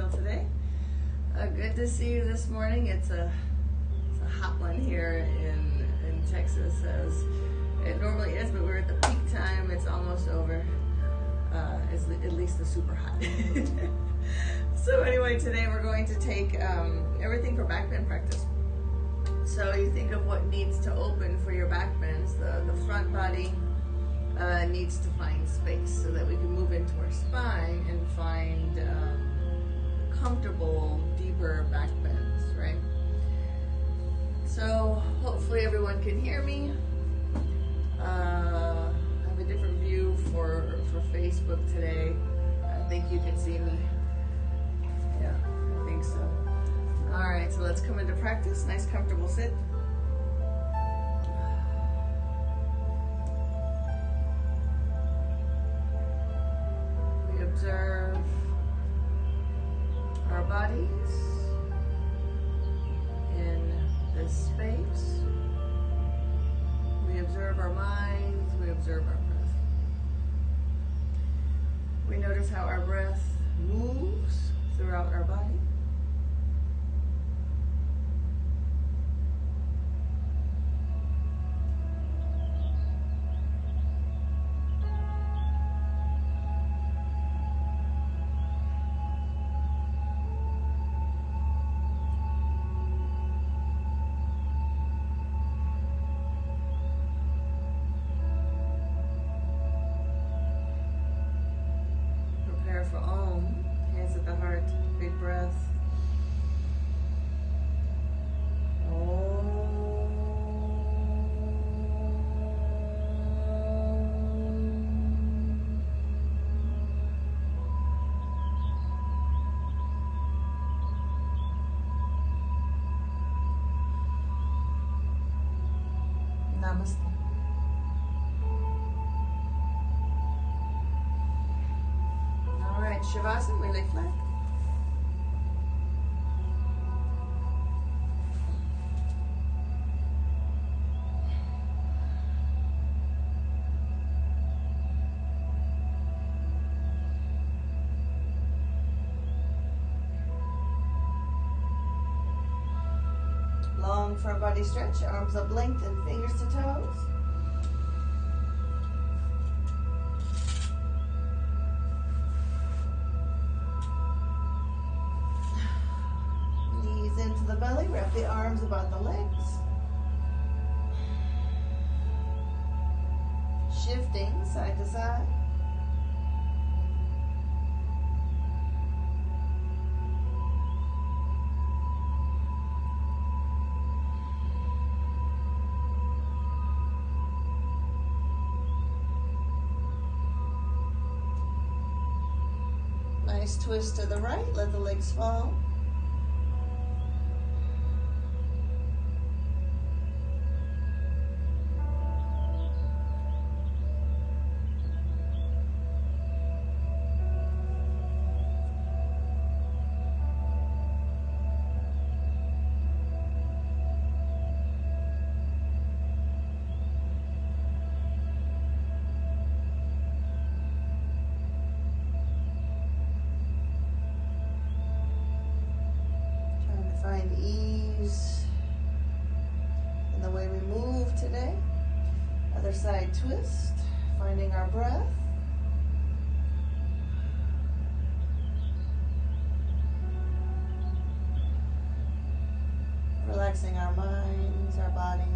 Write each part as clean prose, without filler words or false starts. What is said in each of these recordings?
title today. Good to see you this morning. It's a hot one here in Texas, as it normally is, but we're at the peak time. It's almost over. It's at least the super hot. So anyway, today we're going to take everything for backbend practice. So you think of what needs to open for your backbends. The front body needs to find space so that we can move into our spine and find comfortable, deeper backbends, right? So hopefully everyone can hear me. I have a different view for Facebook today. I think you can see me. Yeah, I think so. All right, so let's come into practice. Nice, comfortable sit. We observe our bodies in this space. We observe our minds. We observe our breath. We notice how our breath moves throughout our body. For Om, hands at the heart, big breath. Namaste. Shavasana, we lay flat. Long for our body stretch, arms up length and fingers to toes. Into the belly, wrap the arms about the legs. Shifting side to side. Nice twist to the right, let the legs fall. Find ease in the way we move today. Other side twist, finding our breath. Relaxing our minds, our bodies.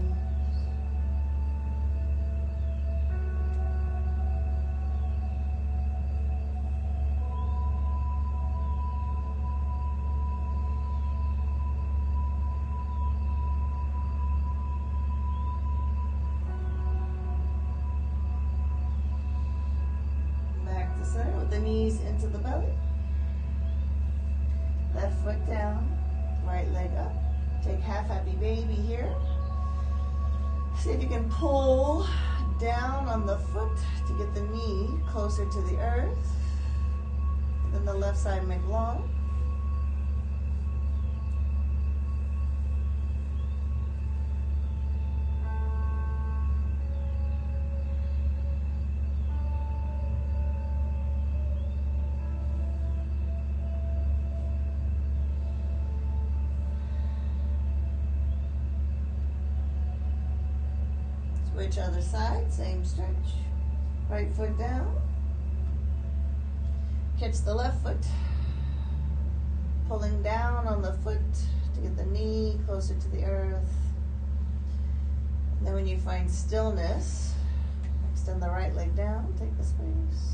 With the knees into the belly. Left foot down, right leg up. Take half happy baby here. See if you can pull down on the foot to get the knee closer to the earth. Then the left side make long. Switch other side, same stretch. Right foot down. Catch the left foot. Pulling down on the foot to get the knee closer to the earth. And then when you find stillness, extend the right leg down, take the space.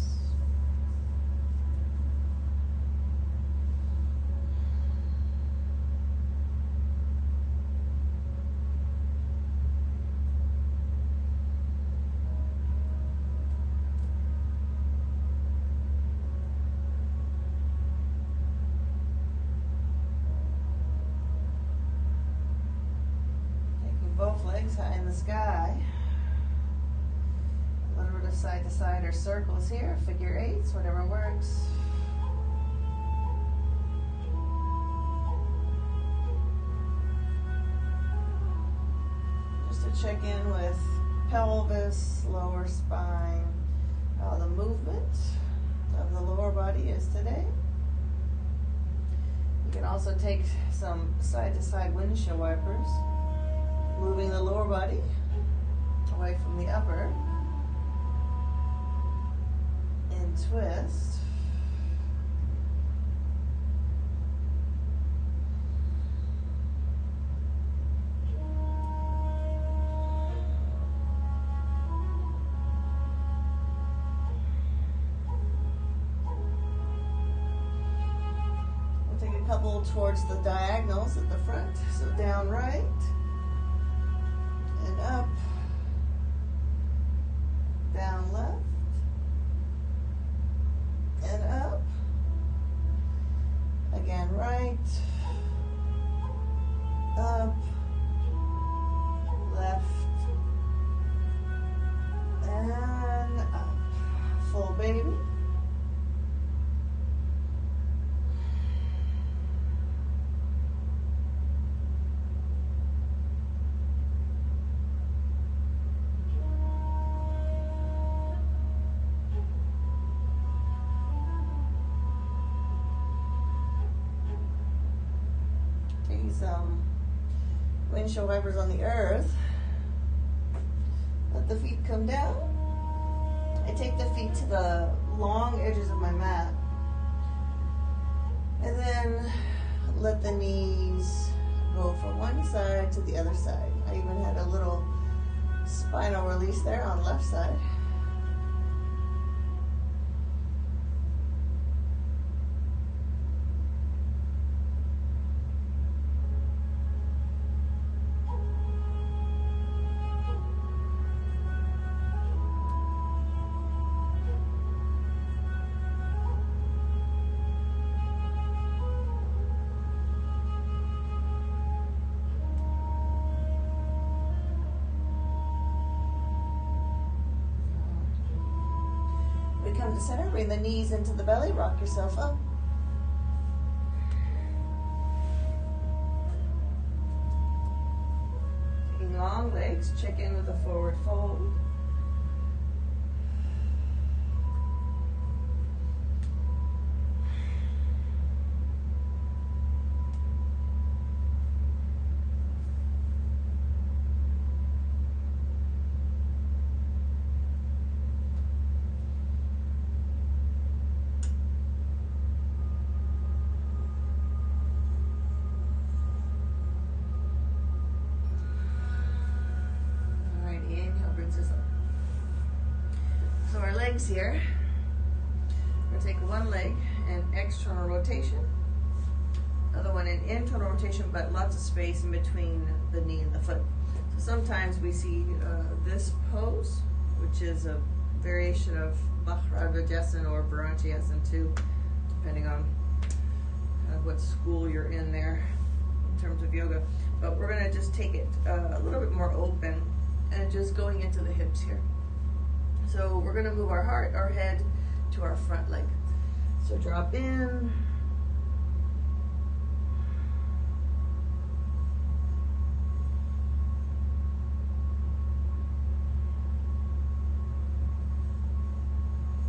Both legs high in the sky. A little bit of side to side or circles here, figure eights, whatever works. Just to check in with pelvis, lower spine, how the movement of the lower body is today. You can also take some side to side windshield wipers, moving the lower body away from the upper, and twist. We'll take a couple towards the diagonals at the front, so down right, and up, down left, and up, again right, up, left, and up. Full baby. Some windshield wipers on the earth. Let the feet come down. I take the feet to the long edges of my mat. And then let the knees go from one side to the other side. I even had a little spinal release there on the left side. Come to center, bring the knees into the belly, rock yourself up. Taking long legs, check in with a forward fold. So our legs here, we're going to take one leg in external rotation, other one in internal rotation, but lots of space in between the knee and the foot. So sometimes we see this pose, which is a variation of Bharadvajasana or Bharantiasana too, depending on what school you're in there in terms of yoga. But we're going to just take it a little bit more open and just going into the hips here. So we're going to move our head to our front leg. So drop in.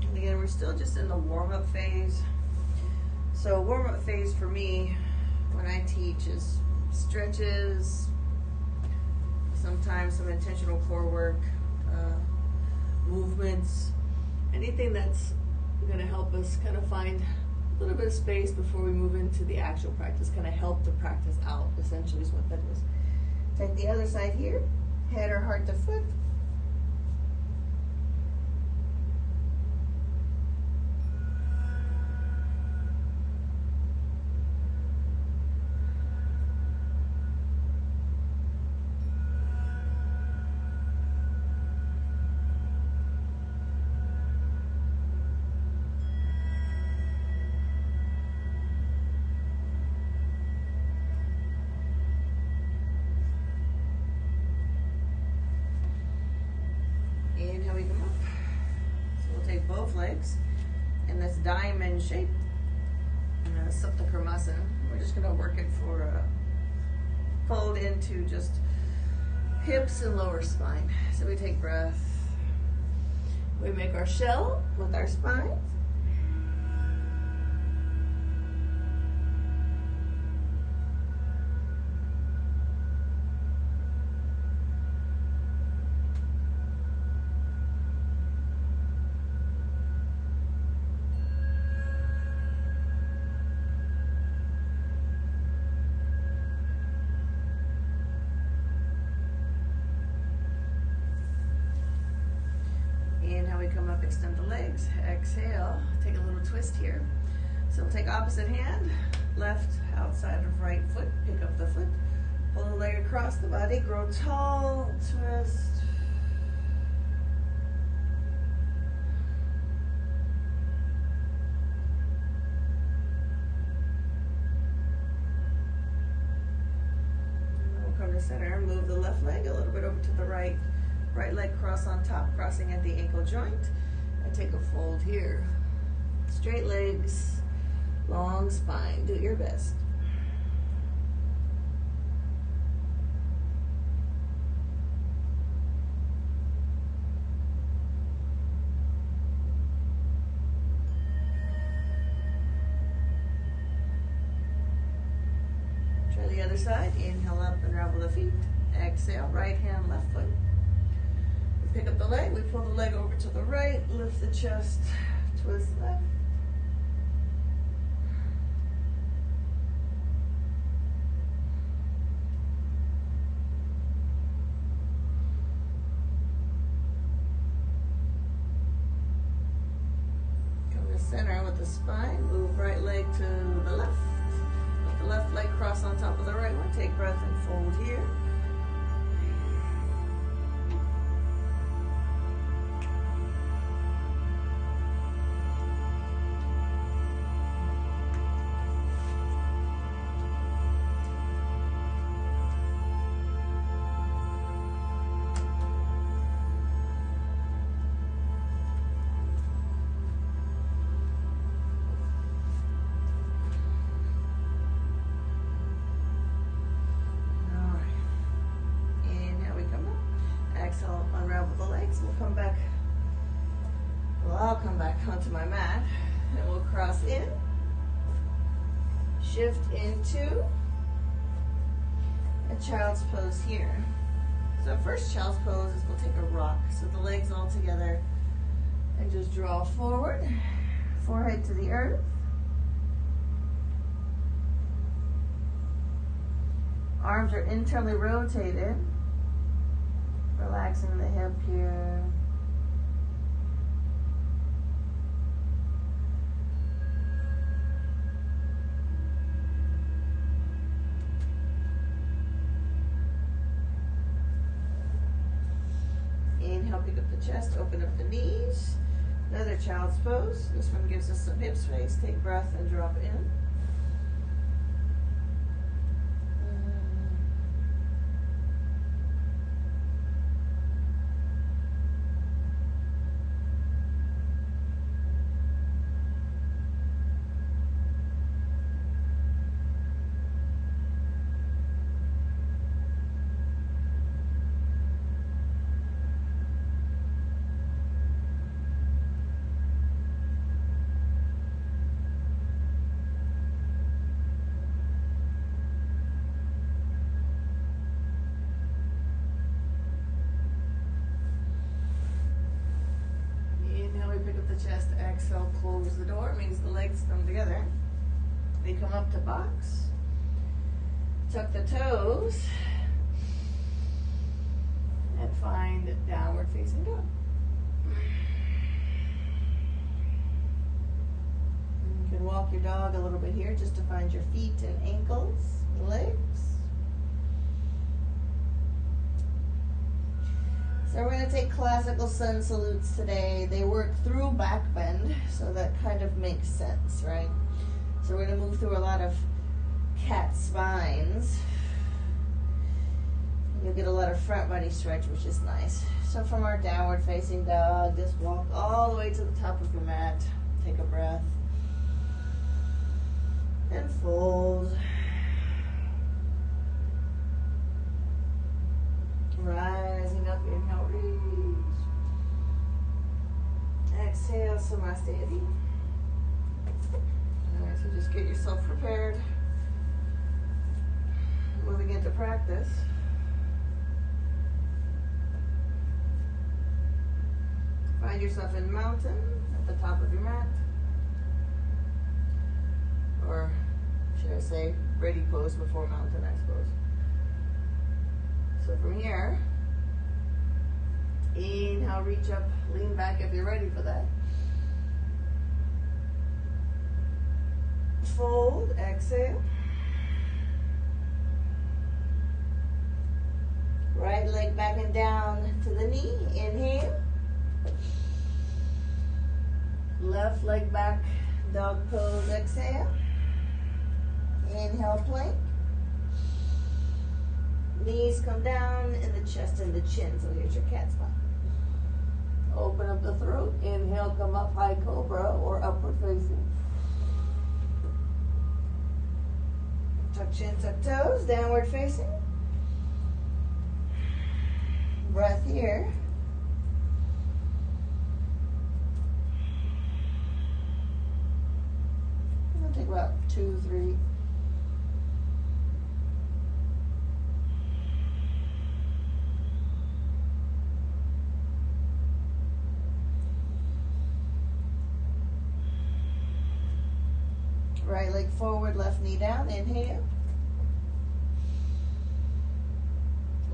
And again, we're still just in the warm-up phase. So warm-up phase for me when I teach is stretches, sometimes some intentional core work, movements, anything that's going to help us kind of find a little bit of space before we move into the actual practice, kind of help the practice out, essentially is what that is. Take the other side here, head or heart to foot. Inhale, we come up. So we'll take both legs in this diamond shape, Supta Karmasana. We're just going to work it for a fold into just hips and lower spine. So we take breath. We make our shell with our spine. Inhale, we come up, extend the legs. Exhale, take a little twist here. So we'll take opposite hand, left outside of right foot, pick up the foot, pull the leg across the body, grow tall, twist. We'll come to center, move the left leg a little bit over to the right. Right leg cross on top, crossing at the ankle joint, and take a fold here. Straight legs, long spine, do your best. Try the other side, inhale up, unravel the feet. Exhale, right hand, left foot. Pick up the leg, we pull the leg over to the right, lift the chest, twist left. Come to center with the spine, move right leg to the left. Let the left leg cross on top of the right one, take breath and fold here. Unravel the legs. We'll come back. Well, I'll come back onto my mat, and we'll cross in, shift into a child's pose here. So first child's pose is we'll take a rock. So the legs all together, and just draw forward, forehead to the earth. Arms are internally rotated. Relaxing the hip here. Inhale, pick up the chest, open up the knees. Another child's pose. This one gives us some hip space. Take breath and drop in. close the door, means the legs come together. They come up to box. Tuck the toes. And find downward facing dog. You can walk your dog a little bit here just to find your feet and ankles, legs. So we're going to take classical sun salutes today. They work through back bend, so that kind of makes sense, right? So we're going to move through a lot of cat spines. You'll get a lot of front body stretch, which is nice. So from our downward facing dog, just walk all the way to the top of your mat. Take a breath. And fold. Rising up, inhale, reach. Exhale, Namaste. Alright, so just get yourself prepared. Moving into practice. Find yourself in mountain at the top of your mat. Or should I say ready pose before mountain, I suppose. So from here, inhale, reach up, lean back if you're ready for that. Fold, exhale. Right leg back and down to the knee, inhale. Left leg back, dog pose, exhale. Inhale, plank. Knees come down in the chest and the chin, so here's your cat spot. Open up the throat, inhale, come up, high cobra or upward facing. Tuck chin, tuck toes, downward facing. Breath here. It'll take about 2, 3. Right leg forward, left knee down, inhale.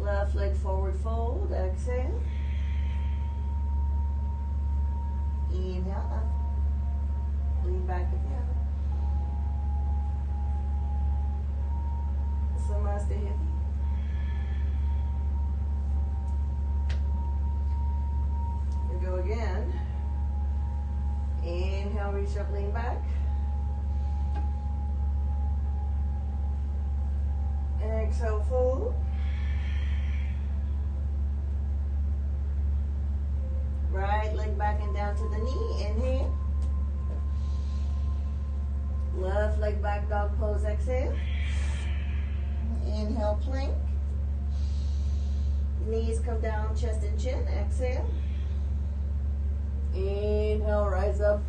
Left leg forward, fold, exhale. Inhale, up. Lean back if you have it. Namaste, hippie. Here we go again. Inhale, reach up, lean back. Exhale, fold. Right leg back and down to the knee. Inhale. Left leg back, dog pose, exhale. Inhale, plank. Knees come down, chest and chin, exhale. Inhale, rise up,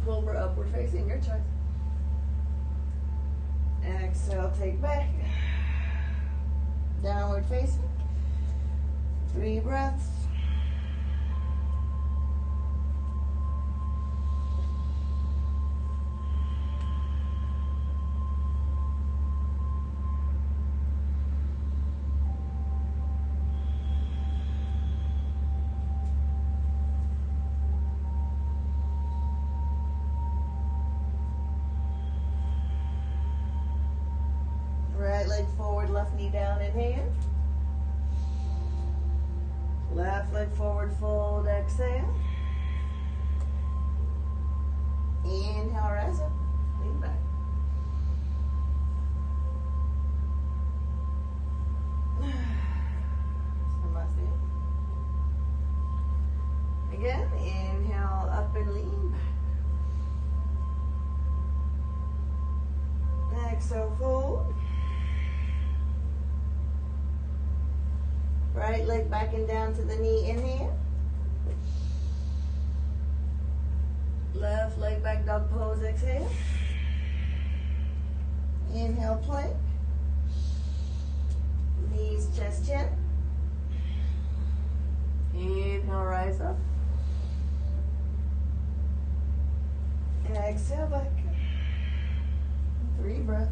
cobra, upward facing, your choice. Exhale, take back. Downward facing. 3 breaths. Right leg forward, left knee down, inhale. Left leg forward, fold, exhale. Inhale, rise up, lean back. Namaste. Again, inhale, up and lean back. Exhale, fold. Right leg back and down to the knee, inhale. Left leg back, dog pose, exhale. Inhale, plank. Knees, chest, chin. Inhale, rise up. Exhale back. 3 breaths.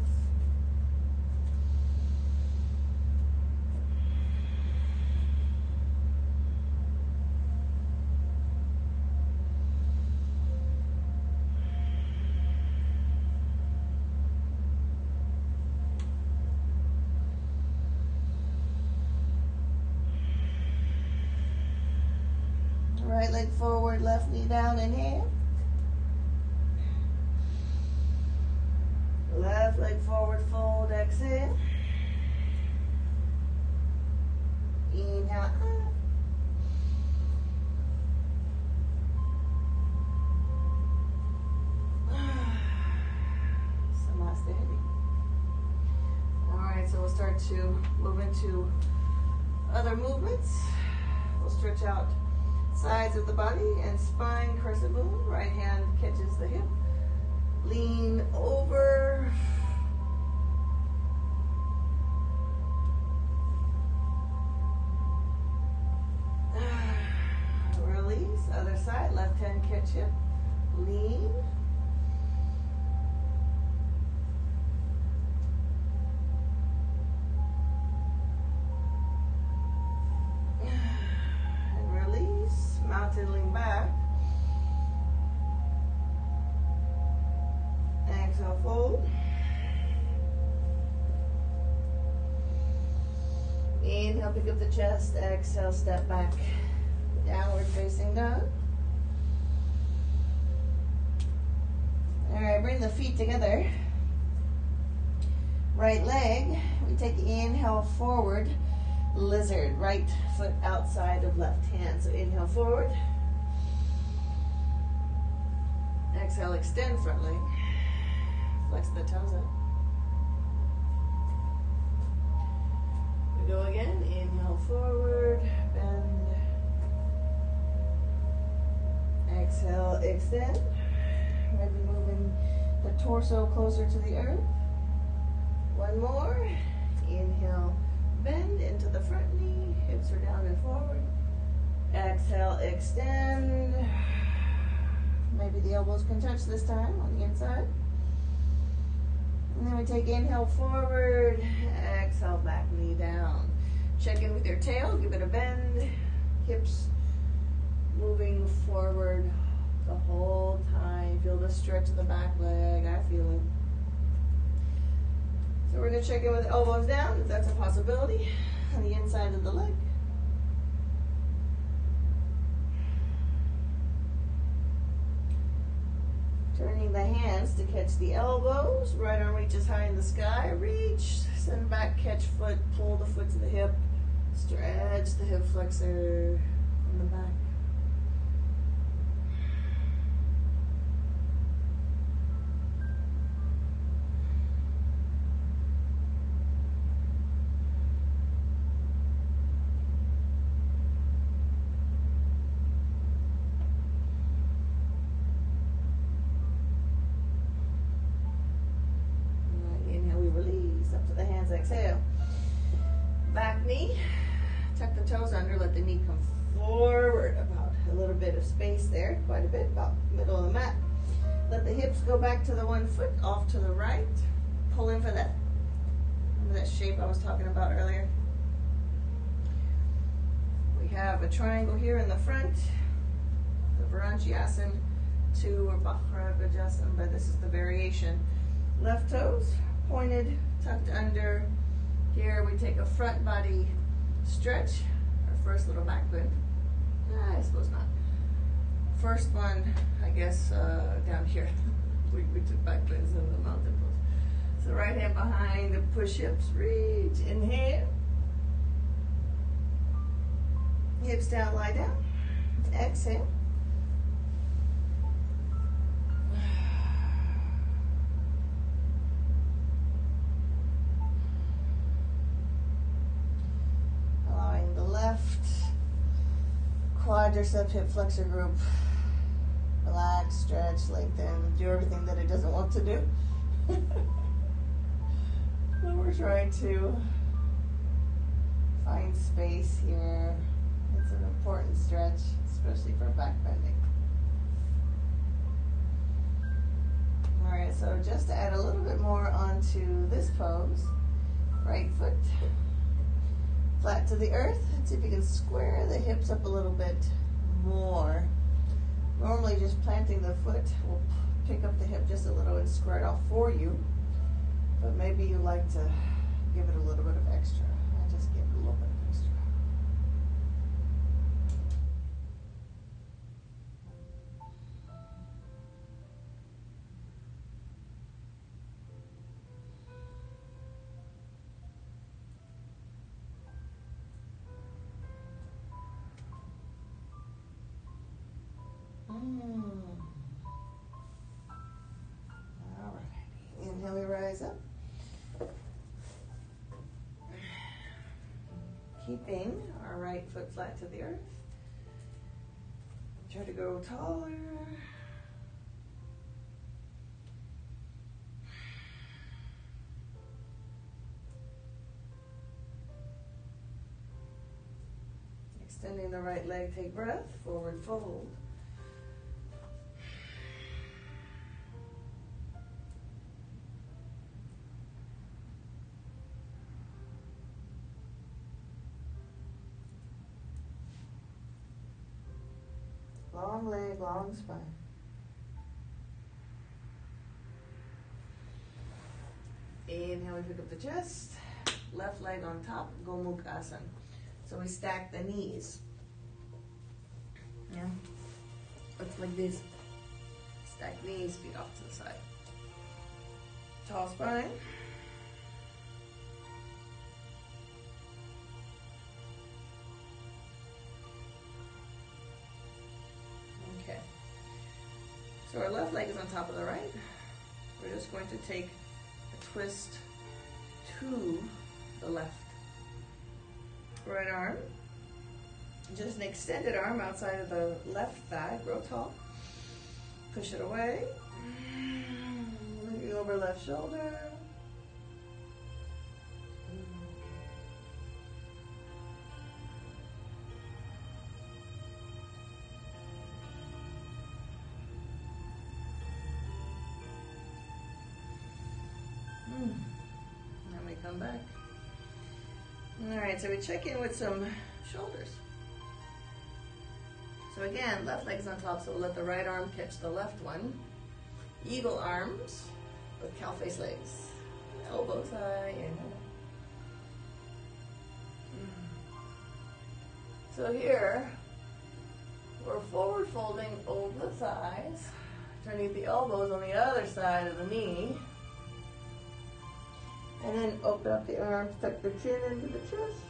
Right leg forward, left knee down, inhale. Left leg forward, fold, exhale. Inhale up. Namaste. Alright, so we'll start to move into other movements. We'll stretch out sides of the body and spine, crescent moon. Right hand catches the hip. Lean over. Release. Other side. Left hand catch hip. Lean. And release. Mountain lean back. Exhale, fold. Inhale, pick up the chest. Exhale, step back. Downward facing dog. Alright, bring the feet together. Right leg. We take the inhale forward. Lizard. Right foot outside of left hand. So inhale forward. Exhale, extend front leg. Flex the toes up. We go again. Inhale forward, bend. Exhale, extend. Maybe moving the torso closer to the earth. One more. Inhale, bend into the front knee. Hips are down and forward. Exhale, extend. Maybe the elbows can touch this time on the inside. And then we take inhale forward, exhale back, knee down. Check in with your tail, give it a bend. Hips moving forward the whole time. Feel the stretch of the back leg, I feel it. So we're gonna check in with the elbows down, if that's a possibility, on the inside of the leg. Turning the hands to catch the elbows. Right arm reaches high in the sky. Reach, send back, catch foot, pull the foot to the hip. Stretch the hip flexor from the back. Exhale. Back knee. Tuck the toes under. Let the knee come forward. About a little bit of space there. Quite a bit. About middle of the mat. Let the hips go back to the one foot. Off to the right. Pull in for that. Remember that shape I was talking about earlier? We have a triangle here in the front. The Varangiasana 2 or Bhakrabhajasana, but this is the variation. Left toes pointed, tucked under. Here we take a front body stretch, our first little back bend. I suppose not. First one, I guess, down here. we took back bends in the mountain pose. So right hand behind, push hips, reach, inhale. Hips down, lie down. Exhale. Quadricep hip flexor group. Relax, stretch, lengthen, do everything that it doesn't want to do. So we're trying to find space here. It's an important stretch, especially for back bending. All right, so just to add a little bit more onto this pose, right foot flat to the earth. And see if you can square the hips up a little bit more. Normally just planting the foot will pick up the hip just a little and square it off for you. But maybe you like to give it a little bit of extra. I just give it a little bit of extra. All right. Inhale, we rise up. Keeping our right foot flat to the earth. Try to go taller. Extending the right leg, take breath, forward fold. Long leg, long spine. Inhale, we pick up the chest. Left leg on top, Gomukhasana. So we stack the knees. Yeah. Looks like this. Stack knees, feet off to the side. Tall spine. Okay. So our left leg is on top of the right. We're just going to take a twist to the left. Right arm. Just an extended arm outside of the left thigh. Grow tall. Push it away. Moving over left shoulder. Then we come back. All right, so we check in with some shoulders. So again, left leg's on top, so we'll let the right arm catch the left one. Eagle arms with cow face legs. Elbows high, inhale. So here, we're forward folding over the thighs, turning the elbows on the other side of the knee. And then open up the arms, tuck the chin into the chest.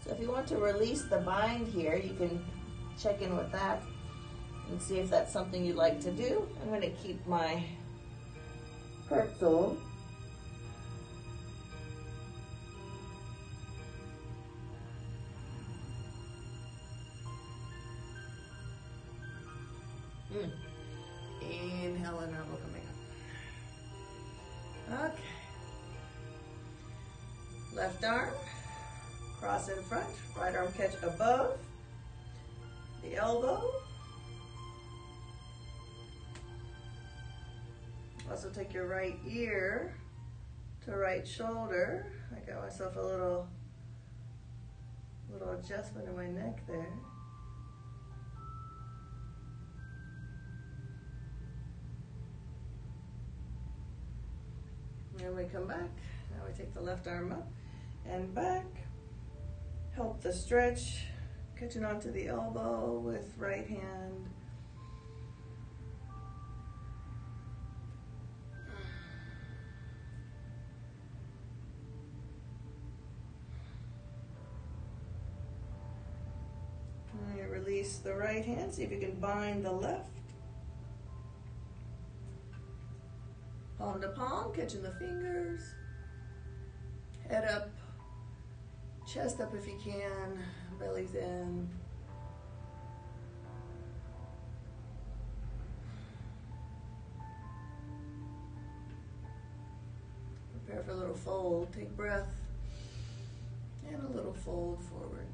So if you want to release the bind here, you can check in with that and see if that's something you'd like to do. I'm going to keep my pretzel. Inhale and elbow coming up. Okay. Left arm, cross in front, right arm catch above the elbow. Also take your right ear to right shoulder. I got myself a little adjustment in my neck there. And we come back. Now we take the left arm up and back. Help the stretch, catching onto the elbow with right hand. And you release the right hand, see if you can bind the left. Palm to palm, catching the fingers. Head up, chest up if you can, belly's in. Prepare for a little fold, take breath, and a little fold forward.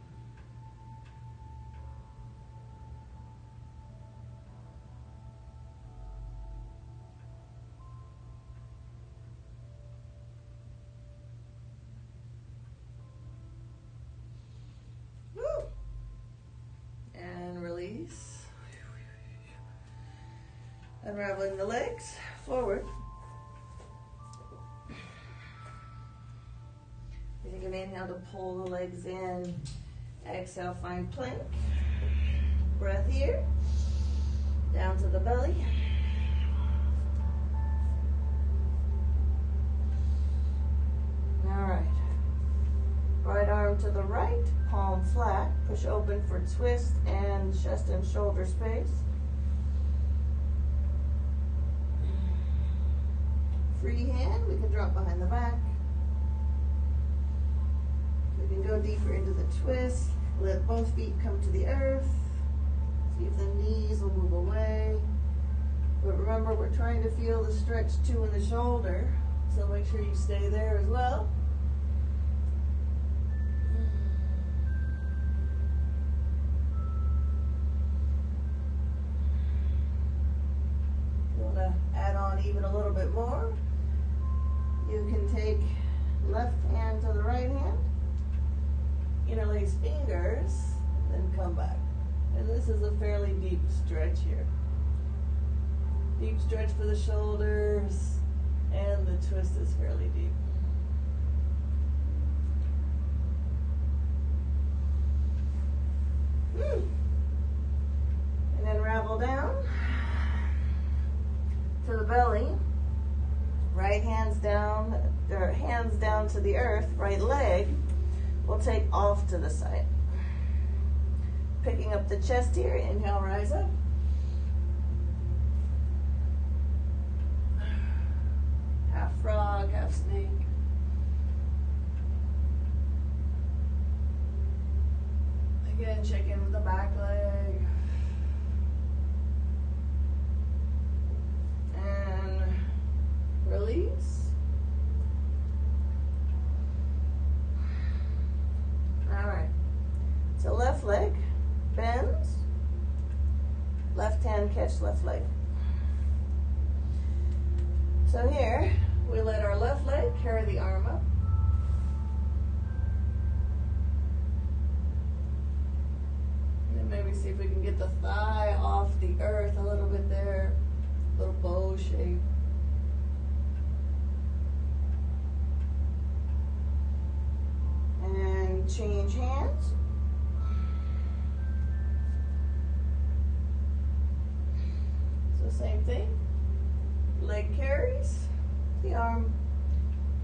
Unraveling the legs forward. You take an inhale to pull the legs in. Exhale, find plank. Breath here. Down to the belly. All right. Right arm to the right, palm flat. Push open for twist and chest and shoulder space. Free hand, we can drop behind the back. We can go deeper into the twist. Let both feet come to the earth. See if the knees will move away. But remember, we're trying to feel the stretch too in the shoulder. So make sure you stay there as well. You want to add on even a little bit more. You can take left hand to the right hand. Interlace fingers, then come back. And this is a fairly deep stretch here. Deep stretch for the shoulders, and the twist is fairly deep. And then ravel down to the belly. Right hands down, or hands down to the earth, right leg. We'll take off to the side. Picking up the chest here, inhale, rise up. Half frog, half snake. Again, check in with the back leg. And release. Alright, so left leg bends, left hand catch left leg. So here, we let our left leg carry the arm up. And then maybe see if we can get the thigh off the earth a little bit there, little bow shape. And change hands. So same thing. Leg carries the arm.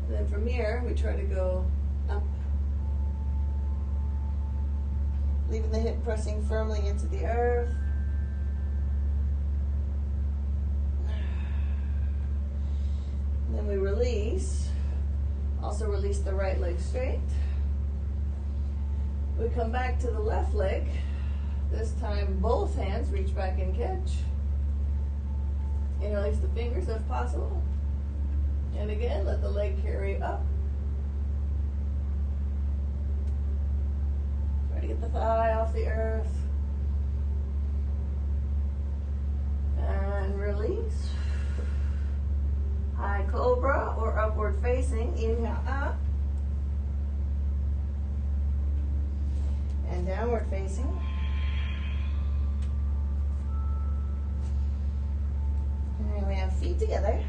And then from here, we try to go up. Leaving the hip pressing firmly into the earth. And then we release. Also release the right leg straight. We come back to the left leg. This time both hands reach back and catch. Interlace the fingers if possible. And again, let the leg carry up. Try to get the thigh off the earth. And release. High cobra or upward facing. Inhale up. And downward facing. And we have feet together.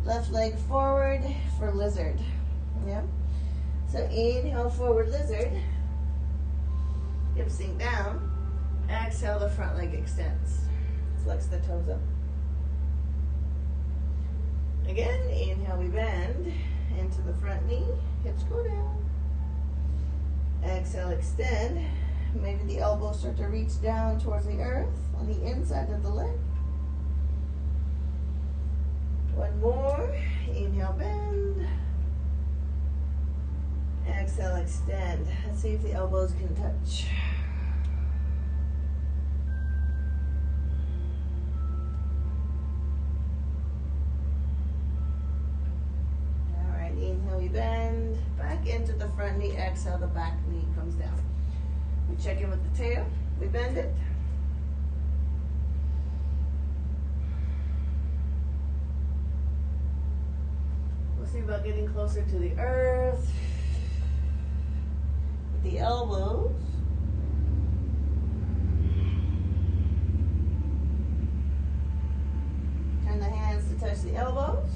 Left leg forward for lizard. Yeah. So inhale, forward lizard. Hips sink down. Exhale, the front leg extends. Flex the toes up. Again, inhale, we bend into the front knee. Hips go down. Exhale, extend. Maybe the elbows start to reach down towards the earth on the inside of the leg. One more. Inhale, bend. Exhale, extend. Let's see if the elbows can touch. All right, inhale, we bend. Back into the front knee. Exhale, the back knee comes down. We check in with the tail. We bend it. See about getting closer to the earth with the elbows. touch the elbows.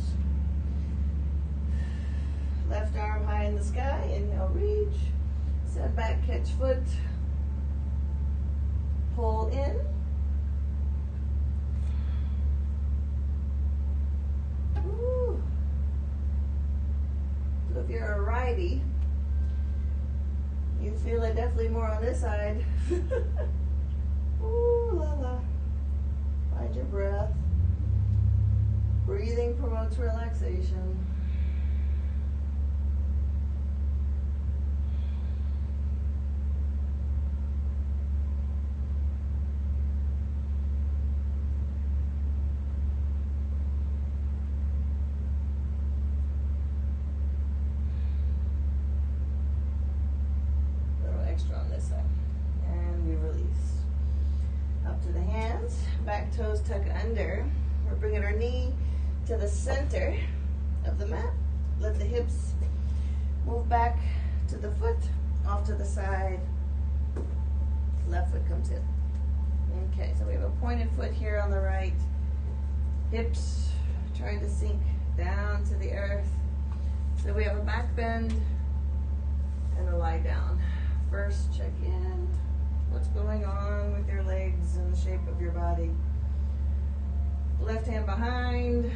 Left arm high in the sky. Inhale, reach. Set back, catch foot. Pull in. Ooh. So if you're a righty, you feel it definitely more on this side. Ooh la la. Find your breath. Breathing promotes relaxation. On this side, and we release. Up to the hands, back toes tuck under. We're bringing our knee to the center of the mat. Let the hips move back to the foot, off to the side. Left foot comes in. Okay, so we have a pointed foot here on the right. Hips trying to sink down to the earth. So we have a back bend and a lie down. First, check in. What's going on with your legs and the shape of your body? Left hand behind,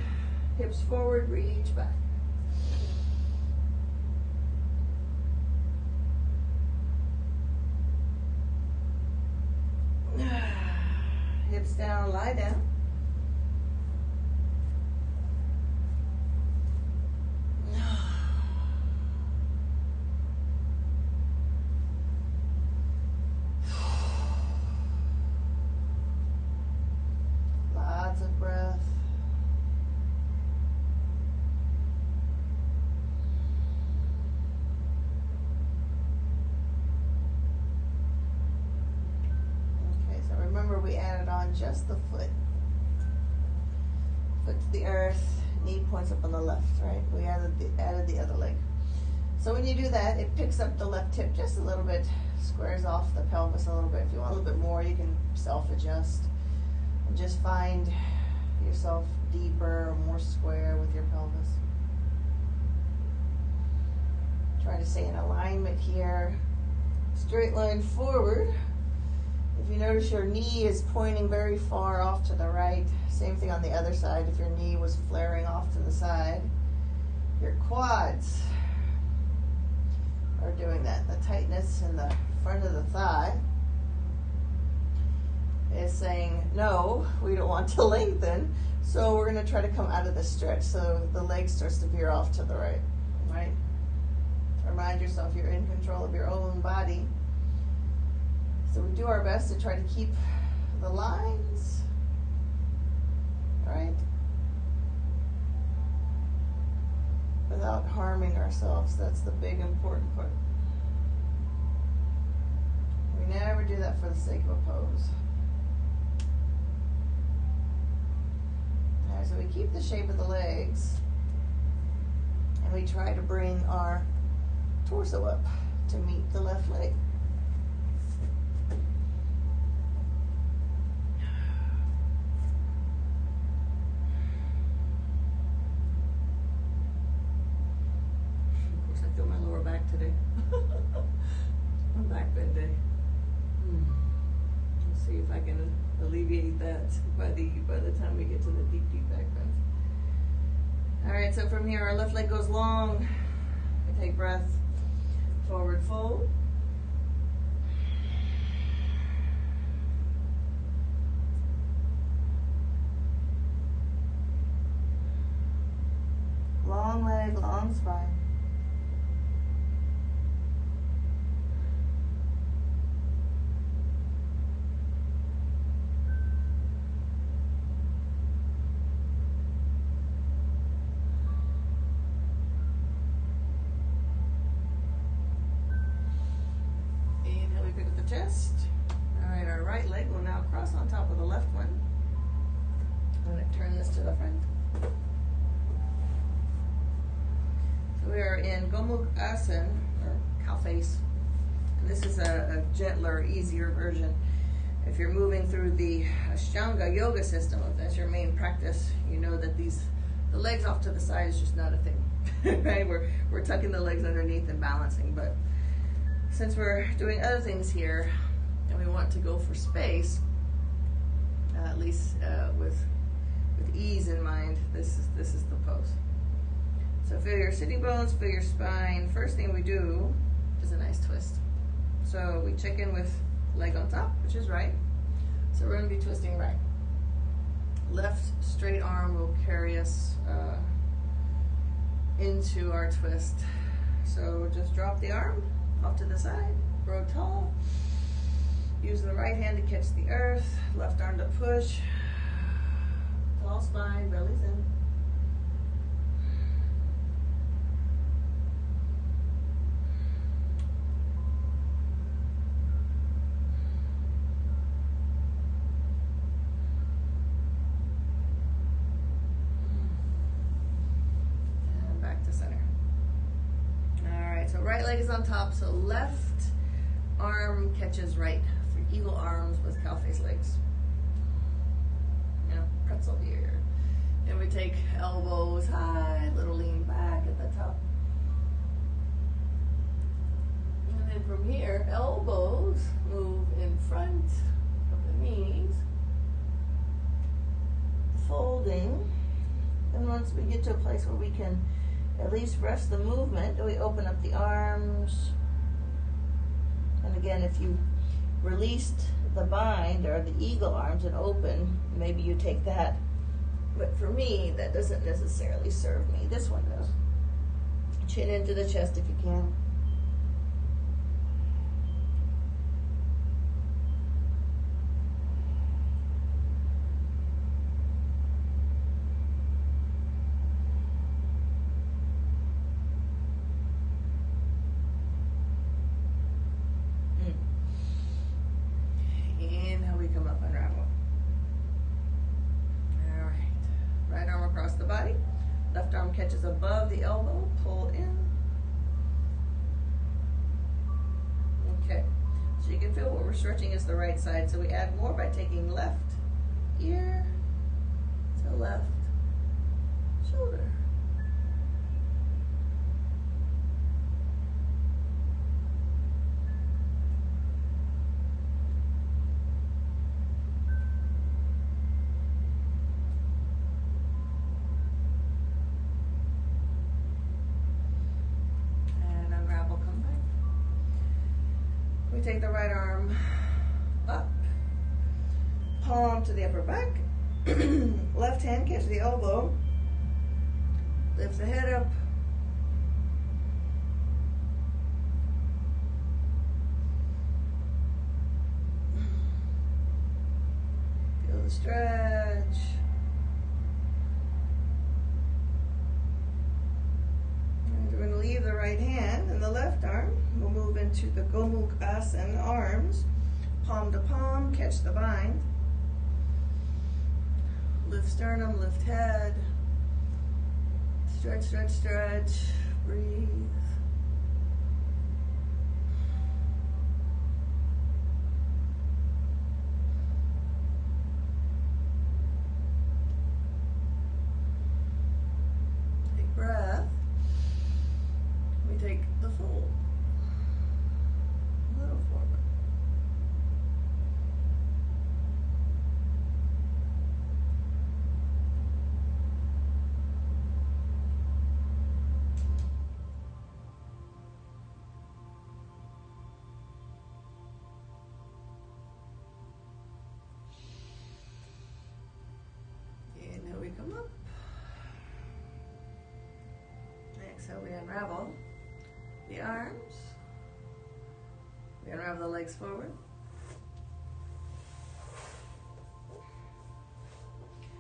hips forward, reach back. Hips down, lie down. We added on just the foot to the earth, knee points up on the left, right? We added the other leg. So when you do that, it picks up the left hip just a little bit, squares off the pelvis a little bit. If you want a little bit more, you can self-adjust and just find yourself deeper or more square with your pelvis. Try to stay in alignment here. Straight line forward. If you notice your knee is pointing very far off to the right, same thing on the other side. If your knee was flaring off to the side, your quads are doing that. The tightness in the front of the thigh is saying, no, we don't want to lengthen, so we're going to try to come out of the stretch so the leg starts to veer off to the right, right? Remind yourself you're in control of your own body. So we do our best to try to keep the lines, right? Without harming ourselves. That's the big important part. We never do that for the sake of a pose. All right, so we keep the shape of the legs, and we try to bring our torso up to meet the left leg. Today. On back bend day. Let's see if I can alleviate that by the time we get to the deep back bends. All right, so from here our left leg goes long. We take breath, forward fold. Long leg, long spine. Chest. All right, our right leg will now cross on top of the left one. I'm going to turn this to the front. So we are in Gomukh Asana, or cow face. And this is a gentler, easier version. If you're moving through the Ashtanga yoga system, if that's your main practice, you know that these The legs off to the side is just not a thing, right? We're tucking the legs underneath and balancing, but since we're doing other things here and we want to go for space, at least with ease in mind, this is the pose. So feel your sitting bones, feel your spine. First thing we do is a nice twist. So we check in with leg on top, which is right. So we're going to be twisting right. Left straight arm will carry us into our twist. So just drop the arm off to the side, grow tall. Use the right hand to catch the earth, left arm to push. Tall spine, belly's in. And back to center. All right, so right leg is on top, so left arm catches right. For eagle arms with cow face legs. Pretzel here. And we take elbows high, little lean back at the top. And then from here, elbows move in front of the knees, folding. And once we get to a place where we can at least rest the movement, we open up the arms. And again, if you released the bind or the eagle arms and open, maybe you take that. But for me, that doesn't necessarily serve me. This one does. Chin into the chest if you can. Left arm catches above the elbow, pull in. Okay, so you can feel what we're stretching is the right side, so we add more by taking left ear to left shoulder. Take the right arm up, palm to the upper back, left hand catch the elbow, lift the head up, feel the stretch. And we're going to leave the right hand and the left arm. We'll move into the Gomukhasana arms, palm to palm, catch the bind. Lift sternum, lift head. Stretch, stretch, stretch. Breathe. Take breath. We take the fold. Come up. Exhale, we unravel the arms. We unravel the legs forward.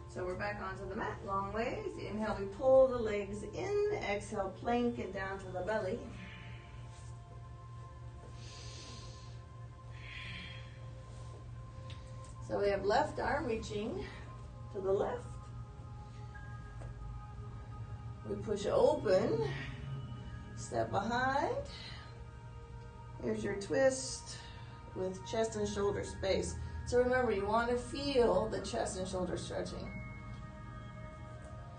So we're back onto the mat, long ways. Inhale, we pull the legs in. Exhale, plank and down to the belly. So we have left arm reaching to the left. We push open, step behind. Here's your twist with chest and shoulder space. So remember, you want to feel the chest and shoulder stretching.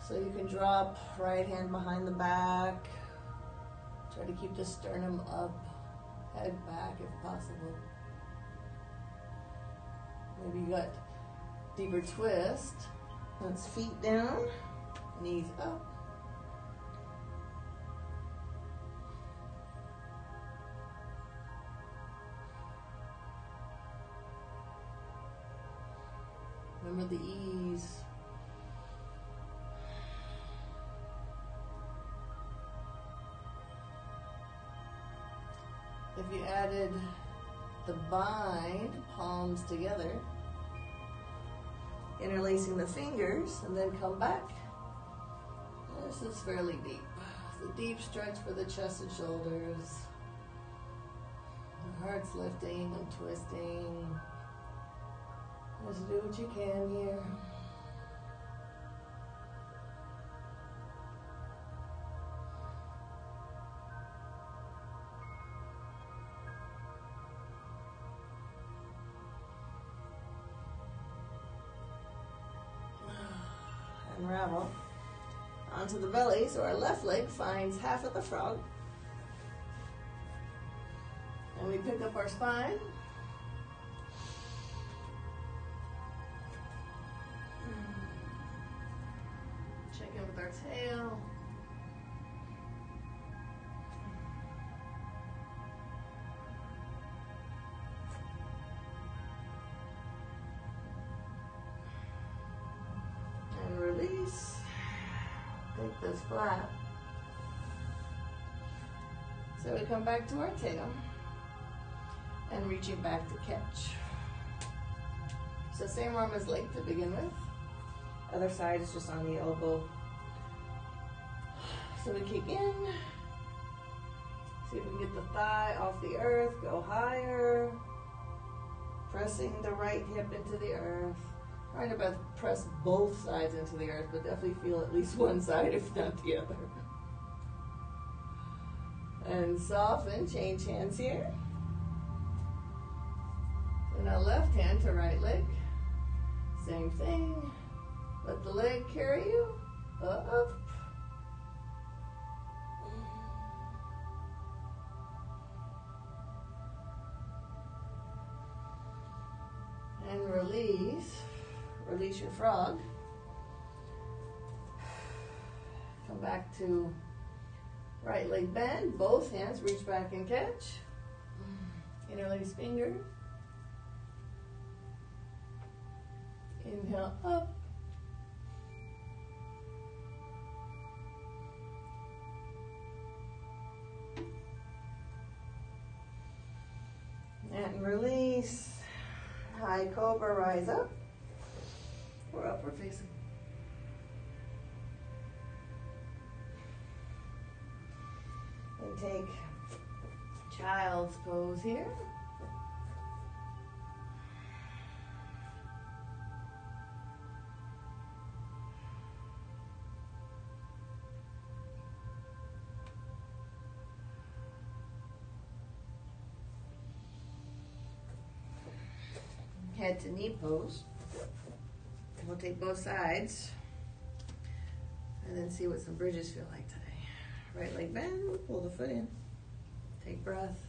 So you can drop right hand behind the back. Try to keep the sternum up, head back if possible. Maybe you got deeper twist. Let's feet down, knees up. Remember the ease. If you added the bind, palms together, interlacing the fingers, and then come back. This is fairly deep. It's a deep stretch for the chest and shoulders. The heart's lifting and twisting. Just do what you can here. Unravel onto the belly, so our left leg finds half of the frog. And we pick up our spine. Check in with our tail. And release. Take this flat. So we come back to our tail and reaching back to catch. So same arm as leg to begin with. Other side is just on the elbow. So we kick in. See if we can get the thigh off the earth, go higher. Pressing the right hip into the earth. Trying to press both sides into the earth, but definitely feel at least one side, if not the other. And soften, change hands here. So now left hand to right leg. Same thing. Let the leg carry you up. And release. Release your frog. Come back to right leg bend. Both hands reach back and catch. Interlace fingers. Inhale up. And release. High cobra, rise up. Or upward facing. And take child's pose here. Head to knee pose. We'll take both sides and then see what some bridges feel like today. Right leg bend, pull the foot in, take breath,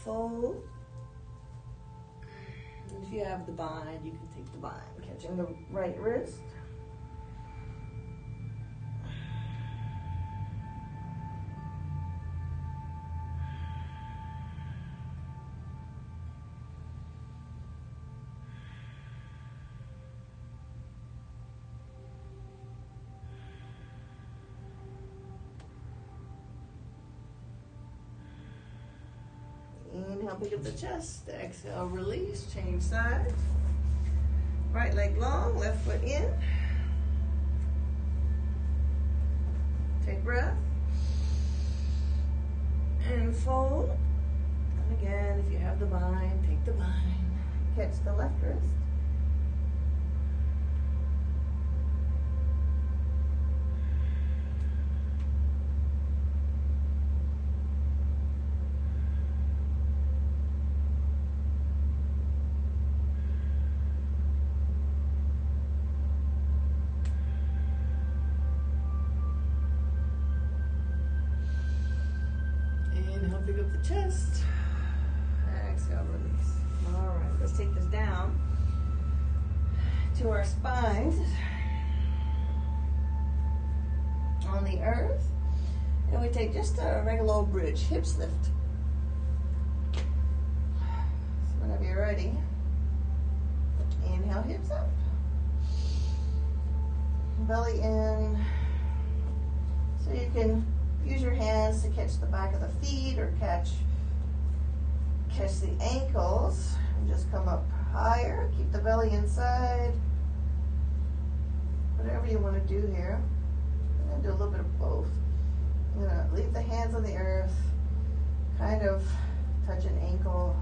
fold. And if you have the bind, you can take the bind, catching the right wrist. Inhale, pick up the chest. Exhale, release, change sides. Right leg long, left foot in. Take breath. And fold. And again, if you have the bind, take the bind. Catch the left wrist. chest. Exhale, release. All right, let's take this down to our spines on the earth. And we take just a regular old bridge, hips lift. So whenever you're ready, inhale, hips up. Belly in. So you can use your hands to catch the back of the feet or catch the ankles and just come up higher. Keep the belly inside. Whatever you want to do here. I'm going to do a little bit of both. I'm going to leave the hands on the earth, kind of touch an ankle.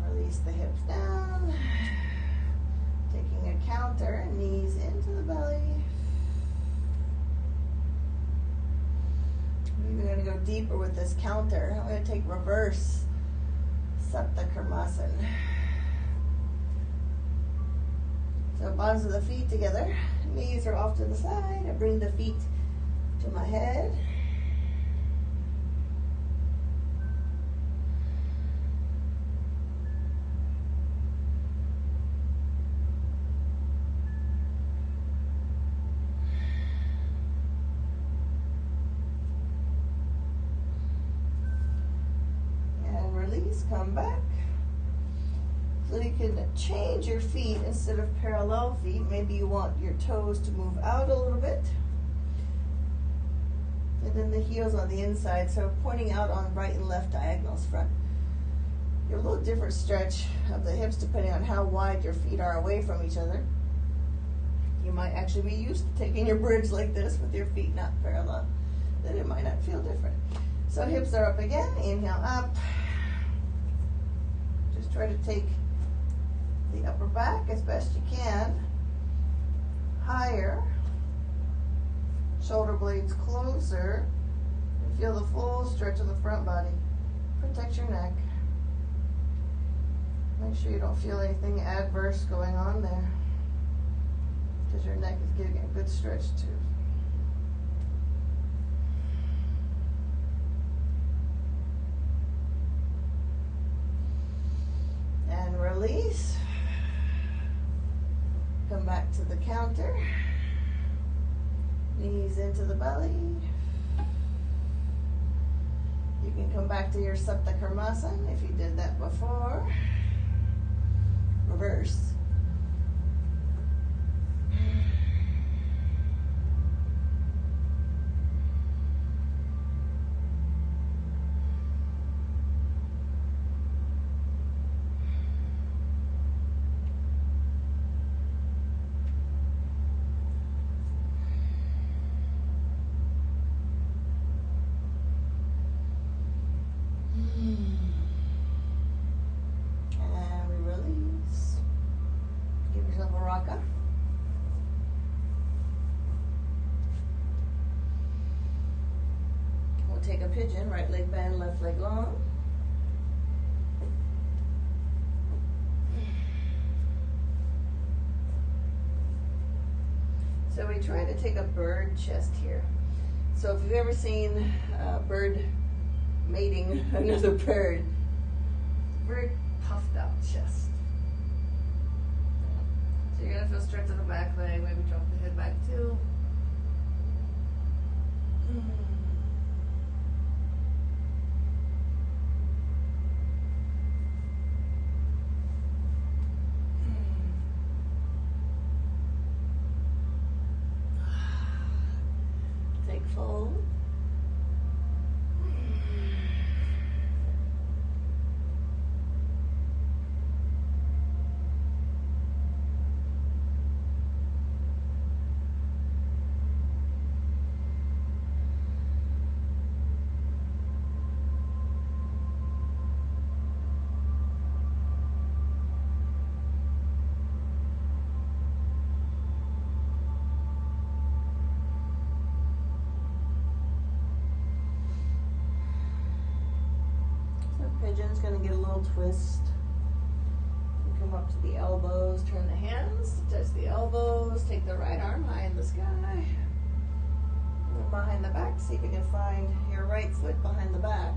Release the hips down. Taking a counter, knees into the belly. We're going to go deeper with this counter. I'm going to take reverse Sapta Karmasan. So bottoms of the feet together, knees are off to the side. I bring the feet to my head. Come back. So you can change your feet instead of parallel feet. Maybe you want your toes to move out a little bit. And then the heels on the inside, so pointing out on right and left diagonals front. You're a little different stretch of the hips depending on how wide your feet are away from each other. You might actually be used to taking your bridge like this with your feet not parallel. Then it might not feel different. So hips are up again. Inhale up. Try to take the upper back as best you can, higher, shoulder blades closer, and feel the full stretch of the front body. Protect your neck. Make sure you don't feel anything adverse going on there, because your neck is getting a good stretch too. And release. Come back to the counter. Knees into the belly. You can come back to your Sapta Karmasan if you did that before. Reverse. Take a pigeon, right leg bend, left leg long. So we try to take a bird chest here. So if you've ever seen a bird mating another bird, very puffed out chest. So you're going to feel stretch in the back leg, maybe drop the head back too. Fold. Pigeon's going to get a little twist. You come up to the elbows, turn the hands, touch the elbows, take the right arm high in the sky. Look behind the back, see if you can find your right foot behind the back.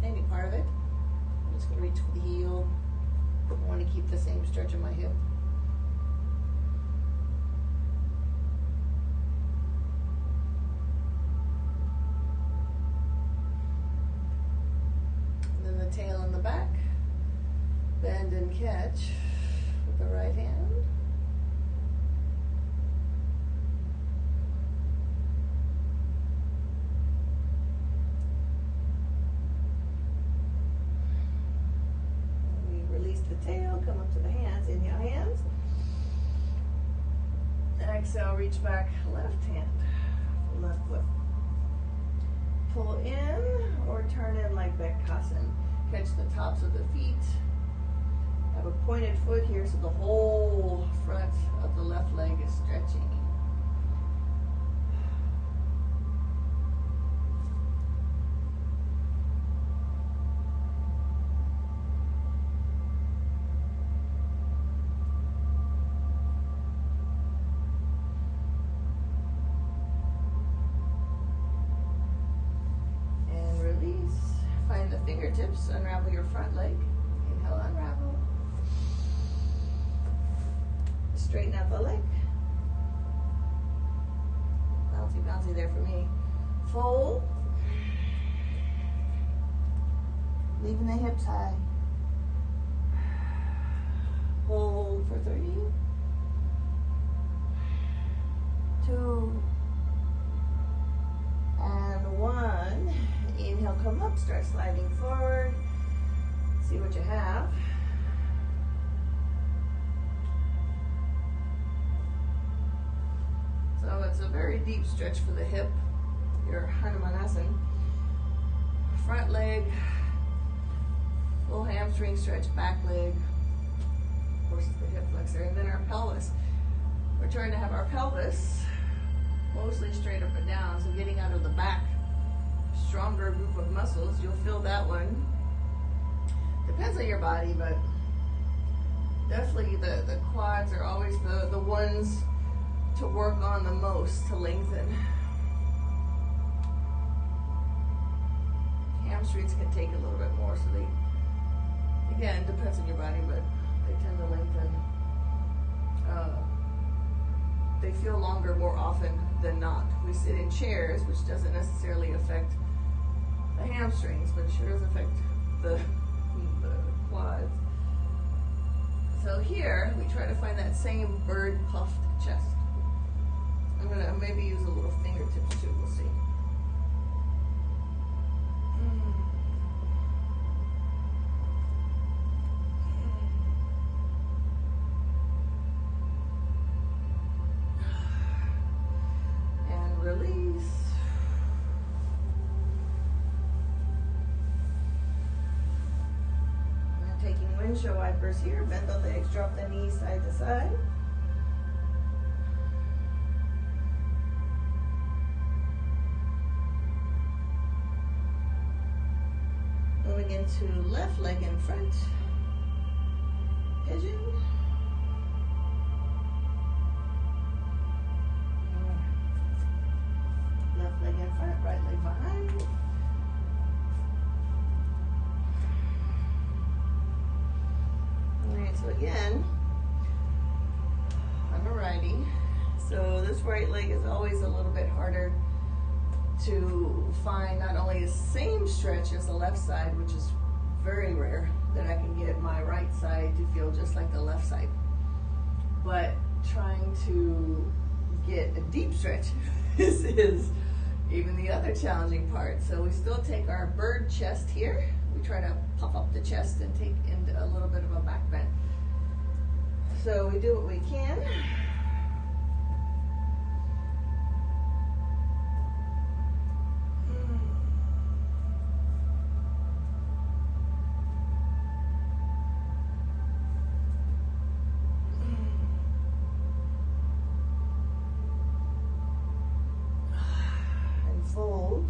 Any part of it. I'm just going to reach for the heel. I want to keep the same stretch in my hip. And then the tail in the back. Bend and catch with the right hand. The tail, come up to the hands, inhale hands. Exhale, reach back, left hand, left foot. Pull in or turn in like Bekkasan. Catch the tops of the feet. Have a pointed foot here so the whole front of the left leg is stretching. Fingertips, unravel your front leg. Inhale, unravel. Straighten out the leg. Bouncy, bouncy there for me. Fold. Leaving the hips high. Hold for 3, 2, and 1. Inhale, come up, start sliding forward. See what you have. So it's a very deep stretch for the hip, your Hanumanasana. Front leg, full hamstring stretch, back leg, of course it's the hip flexor, and then our pelvis. We're trying to have our pelvis mostly straight up and down, so getting out of the back stronger group of muscles, you'll feel that one. Depends on your body, but definitely the quads are always the ones to work on the most, to lengthen. Hamstrings can take a little bit more, so they, again, depends on your body, but they tend to lengthen. They feel longer more often than not. We sit in chairs, which doesn't necessarily affect the hamstrings, but it sure does affect the quads. So here, we try to find that same bird puffed chest. I'm going to maybe use a little fingertips too, we'll see. And release. Taking windshield wipers here, bend the legs, drop the knees side to side. Moving into left leg in front, pigeon. Left leg in front, right leg behind. Alright, so again, I'm a righty, so this right leg is always a little bit harder to find not only the same stretch as the left side, which is very rare that I can get my right side to feel just like the left side, but trying to get a deep stretch is even the other challenging part. So we still take our bird chest here. We try to puff up the chest and take into a little bit of a back bend. So we do what we can. And fold.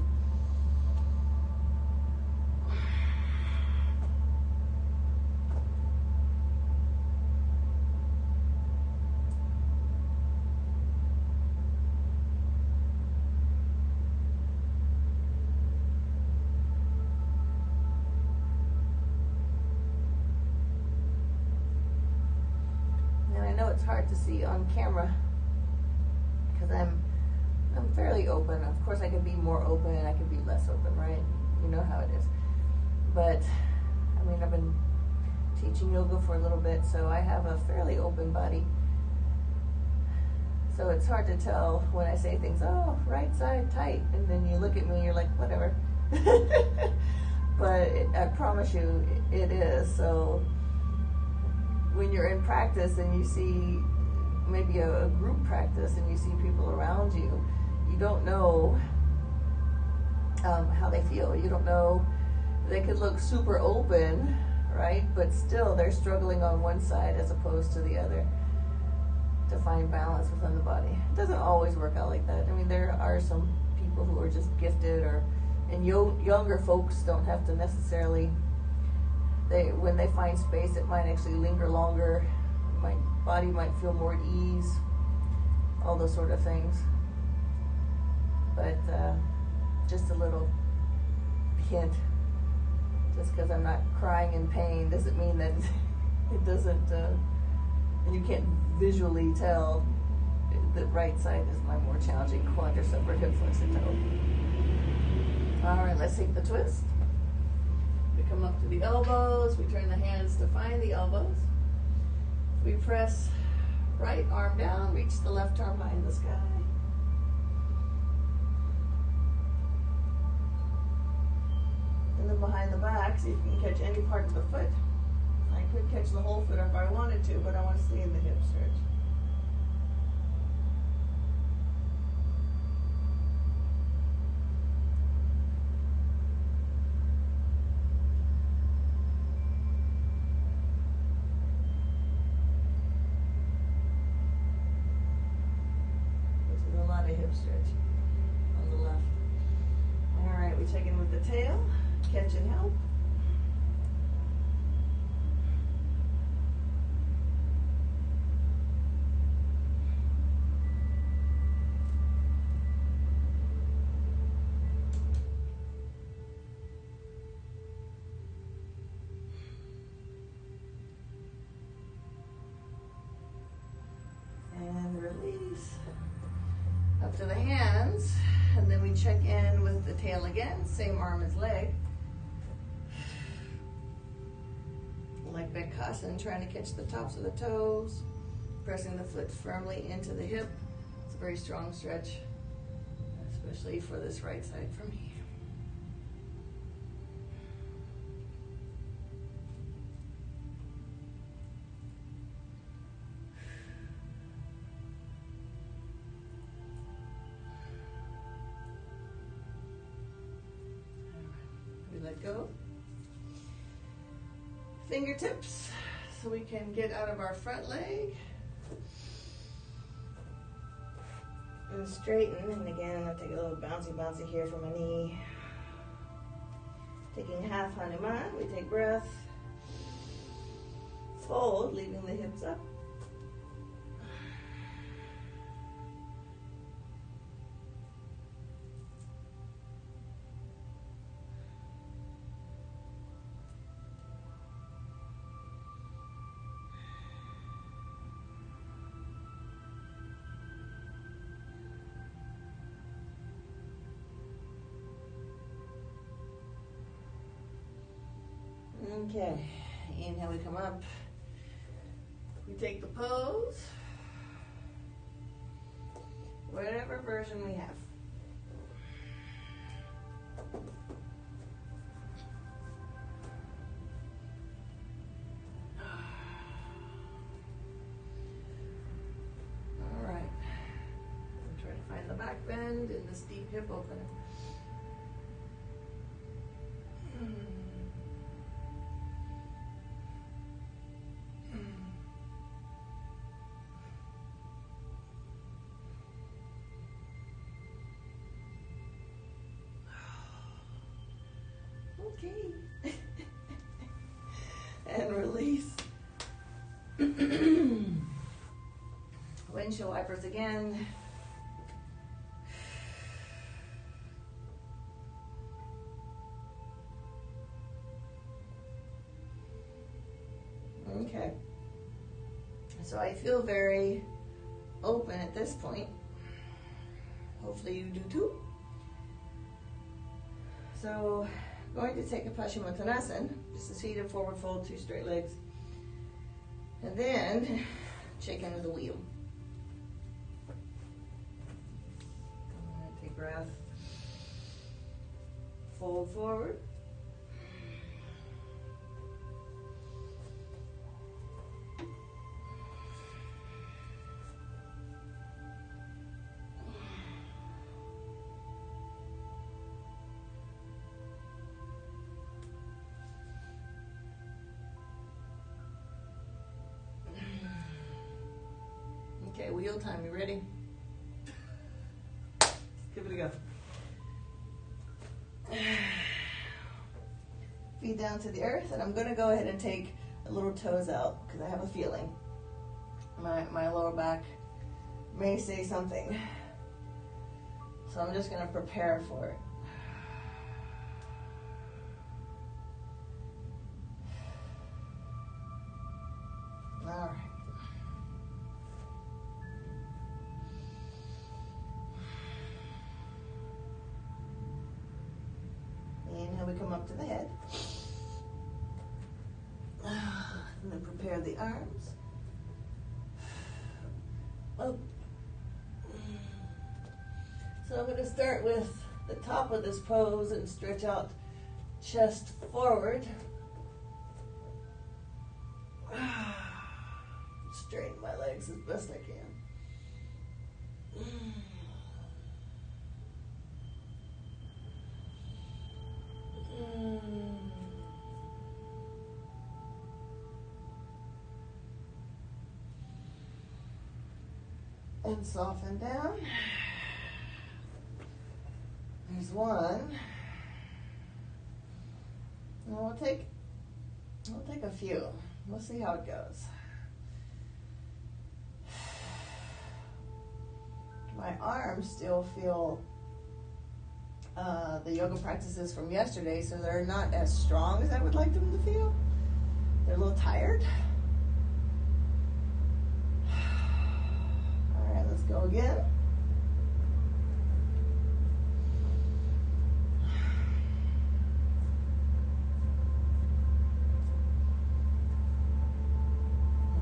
it's hard to see on camera because I'm fairly open. Of course, I could be more open and I could be less open, right? You know how it is. But I mean, I've been teaching yoga for a little bit, so I have a fairly open body. So it's hard to tell when I say things, oh, right side tight, and then you look at me and you're like, whatever. But I promise you, it is. So when you're in practice and you see maybe a group practice and you see people around you, you don't know how they feel. You don't know. They could look super open, right? But still, they're struggling on one side as opposed to the other to find balance within the body. It doesn't always work out like that. I mean, there are some people who are just gifted, and younger folks don't have to necessarily. When they find space, it might actually linger longer. My body might feel more at ease. All those sort of things. But just a little hint. Just because I'm not crying in pain doesn't mean that it doesn't, and you can't visually tell the right side is my more challenging quadricep or hip flexor toe. All right, let's take the twist. We come up to the elbows, we turn the hands to find the elbows. We press right arm down, reach the left arm high in the sky. And then behind the back, see if you can catch any part of the foot. I could catch the whole foot if I wanted to, but I want to stay in the hip stretch. Which is a lot of hip stretch on the left. All right, we check in with the tail. Catch and help. And release. Up to the hands. And then we check in with the tail again. Same arm as leg. Like Bekasana, trying to catch the tops of the toes, pressing the foot firmly into the hip. It's a very strong stretch, especially for this right side for me. We let go. Fingertips, so we can get out of our front leg and straighten. And again, I'll take a little bouncy here for my knee. Taking half Hanuman, we take breath, fold, leaving the hips up. Okay, inhale, we come up. We take the pose, whatever version we have. All right, I'm trying to find the back bend and the steep hip opener. Okay. And release. Windshield wipers again. Okay. So I feel very open at this point. Hopefully you do too. So I'm going to take a Paschimottanasana, just a seated forward fold, 2 straight legs. And then chicken with a wheel. Take breath. Fold forward. Okay, wheel time, you ready? Give it a go. Feet down to the earth, and I'm going to go ahead and take a little toes out because I have a feeling my lower back may say something. So I'm just going to prepare for it. All right. Inhale, we come up to the head. And then prepare the arms. Up. So I'm going to start with the top of this pose and stretch out chest forward. Straighten my legs as best I can. And soften down. There's one. And we'll take a few. We'll see how it goes. My arms still feel the yoga practices from yesterday, so they're not as strong as I would like them to feel. They're a little tired. All right, let's go again.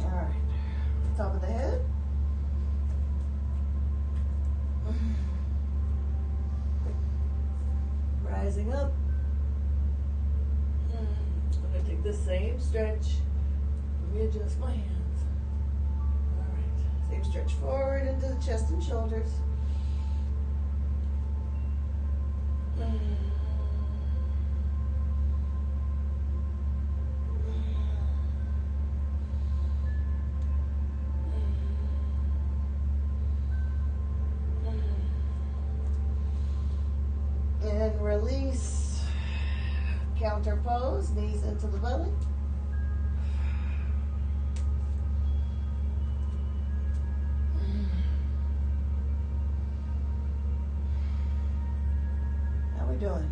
All right, top of the head. Rising up. I'm going to take the same stretch. Readjust my hands. All right. Same stretch forward into the chest and shoulders. And release. Counter pose, knees into the belly. How we doing?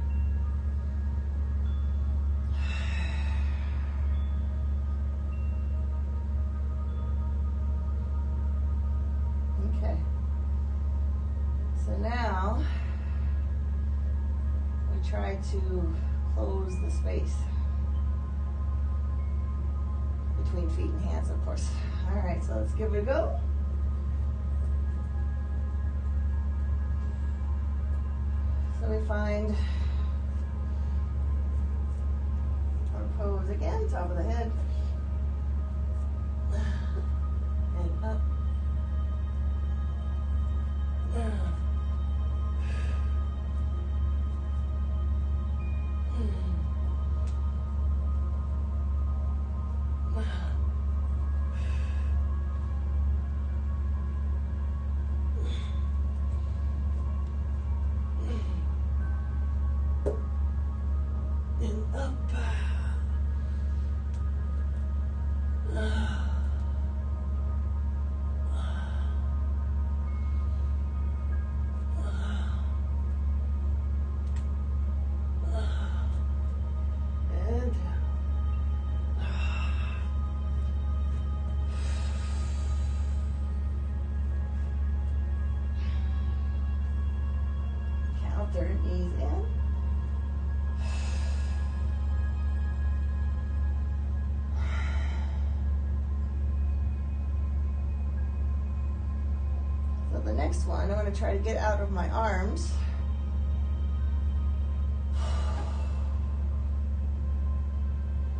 Okay. So now we try to close the space between feet and hands, of course. All right, so let's give it a go. So we find our pose again, top of the head, and up. And up. next one, I'm going to try to get out of my arms.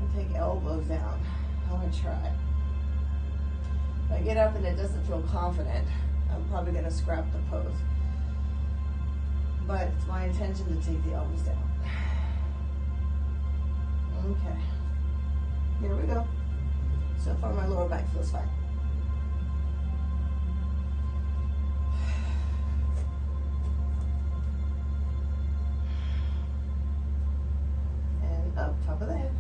And take elbows down. I'm going to try. If I get up and it doesn't feel confident, I'm probably going to scrap the pose. But it's my intention to take the elbows down. Okay. Here we go. So far my lower back feels fine. And up, top of the head.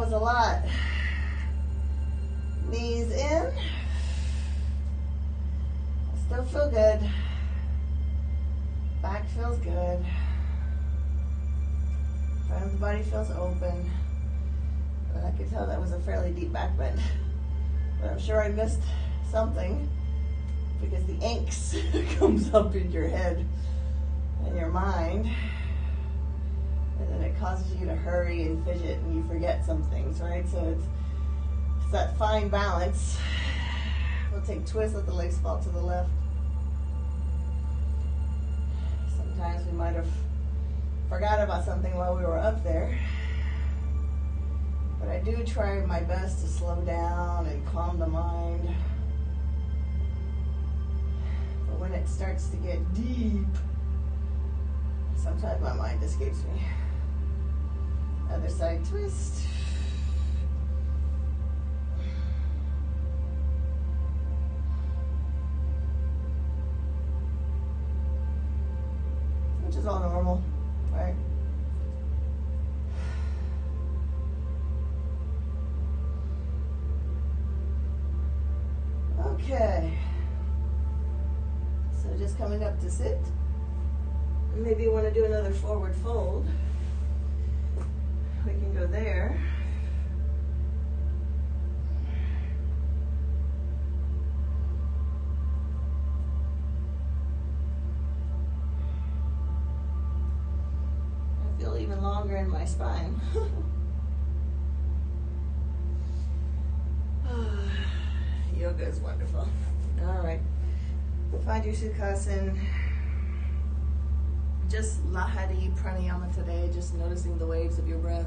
A lot. Knees in. I still feel good. Back feels good. Front of the body feels open. But I could tell that was a fairly deep back bend. But I'm sure I missed something because the angst comes up in your head and your mind. And then it causes you to hurry and fidget and you forget some things, right? So it's that fine balance. We'll take twists, let the legs fall to the left. Sometimes we might have forgot about something while we were up there. But I do try my best to slow down and calm the mind. But when it starts to get deep, sometimes my mind escapes me. Other side twist. Which is all normal, right? Okay. So just coming up to sit. Maybe you want to do another forward fold. We can go there. I feel even longer in my spine. Yoga is wonderful. All right. Find your Sukhasana. Just Lahari pranayama today, just noticing the waves of your breath.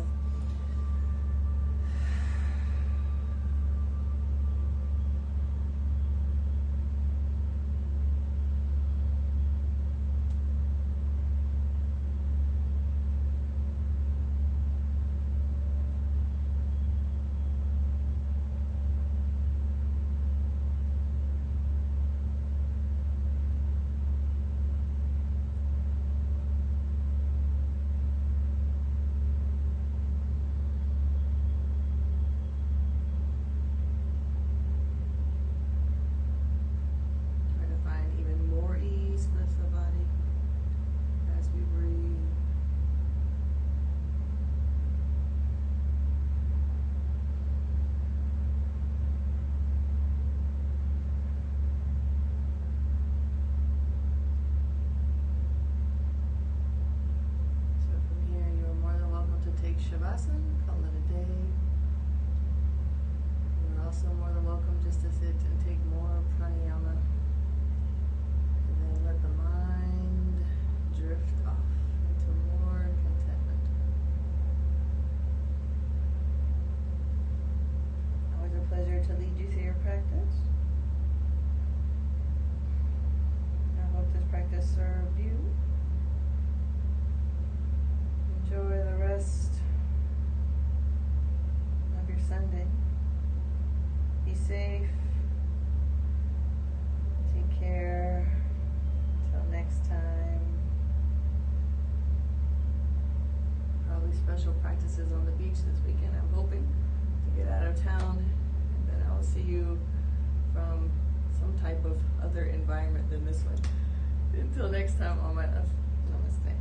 type of other environment than this one. Until next time, all my love. Namaste.